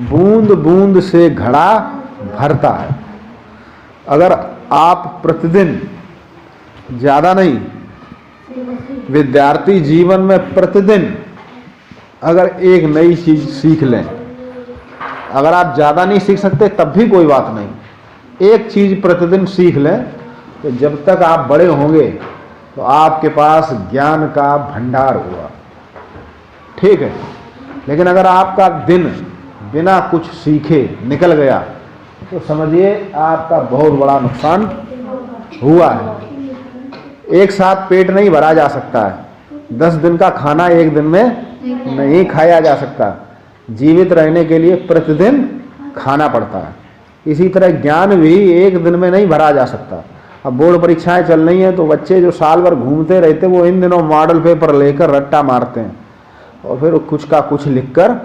बूंद बूंद से घड़ा भरता है। अगर आप प्रतिदिन, ज़्यादा नहीं, विद्यार्थी जीवन में प्रतिदिन अगर एक नई चीज़ सीख लें, अगर आप ज़्यादा नहीं सीख सकते तब भी कोई बात नहीं, एक चीज़ प्रतिदिन सीख लें तो जब तक आप बड़े होंगे तो आपके पास ज्ञान का भंडार होगा। ठीक है, लेकिन अगर आपका दिन बिना कुछ सीखे निकल गया तो समझिए आपका बहुत बड़ा नुकसान हुआ है। एक साथ पेट नहीं भरा जा सकता है, 10 दिन का खाना एक दिन में नहीं खाया जा सकता। जीवित रहने के लिए प्रतिदिन खाना पड़ता है। इसी तरह ज्ञान भी एक दिन में नहीं भरा जा सकता। अब बोर्ड परीक्षाएं चल रही हैं तो बच्चे जो साल भर घूमते रहते वो इन दिनों मॉडल पेपर लेकर रट्टा मारते हैं और फिर कुछ का कुछ लिखकर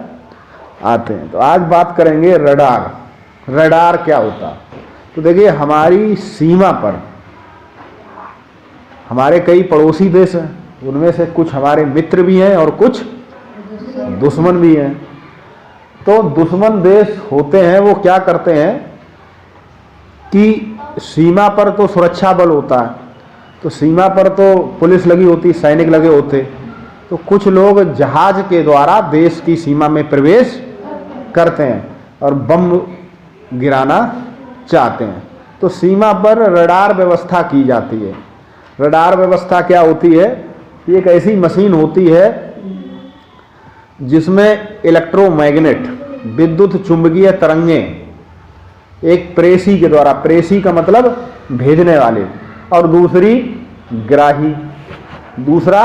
आते हैं। तो आज बात करेंगे रडार। रडार क्या होता? तो देखिए, हमारी सीमा पर हमारे कई पड़ोसी देश हैं, उनमें से कुछ हमारे मित्र भी हैं और कुछ दुश्मन भी हैं। तो दुश्मन देश होते हैं, वो क्या करते हैं कि सीमा पर तो सुरक्षा बल होता है, तो सीमा पर तो पुलिस लगी होती, सैनिक लगे होते, तो कुछ लोग जहाज के द्वारा देश की सीमा में प्रवेश करते हैं और बम गिराना चाहते हैं। तो सीमा पर रडार व्यवस्था की जाती है। रडार व्यवस्था क्या होती है? एक ऐसी मशीन होती है जिसमें इलेक्ट्रोमैग्नेट, विद्युत चुंबकीय तरंगें, एक प्रेसी के द्वारा, प्रेसी का मतलब भेजने वाले, और दूसरी ग्राही, दूसरा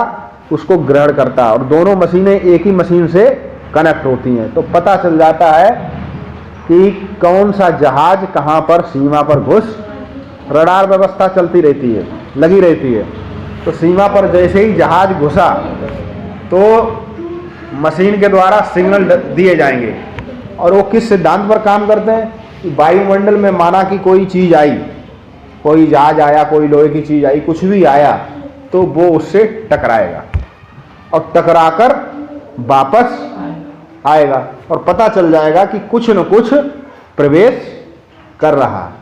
उसको ग्रहण करता है, और दोनों मशीनें एक ही मशीन से कनेक्ट होती हैं। तो पता चल जाता है कि कौन सा जहाज कहां पर सीमा पर घुस। रडार व्यवस्था चलती रहती है, लगी रहती है। तो सीमा पर जैसे ही जहाज घुसा तो मशीन के द्वारा सिग्नल दिए जाएंगे। और वो किस सिद्धांत पर काम करते हैं कि वायुमंडल में माना कि कोई चीज़ आई, कोई जहाज आया, कोई लोहे की चीज़ आई, कुछ भी आया, तो वो उससे टकराएगा और टकराकर वापस आएगा और पता चल जाएगा कि कुछ न कुछ प्रवेश कर रहा है।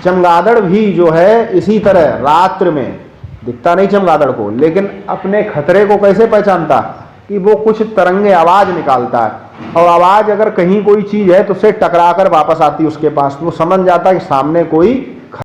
चमगादड़ भी जो है इसी तरह रात्रि में दिखता नहीं चमगादड़ को, लेकिन अपने खतरे को कैसे पहचानता कि वो कुछ तरंगे आवाज निकालता है, और आवाज अगर कहीं कोई चीज है तो उससे टकराकर वापस आती है उसके पास, वो समझ जाता है कि सामने कोई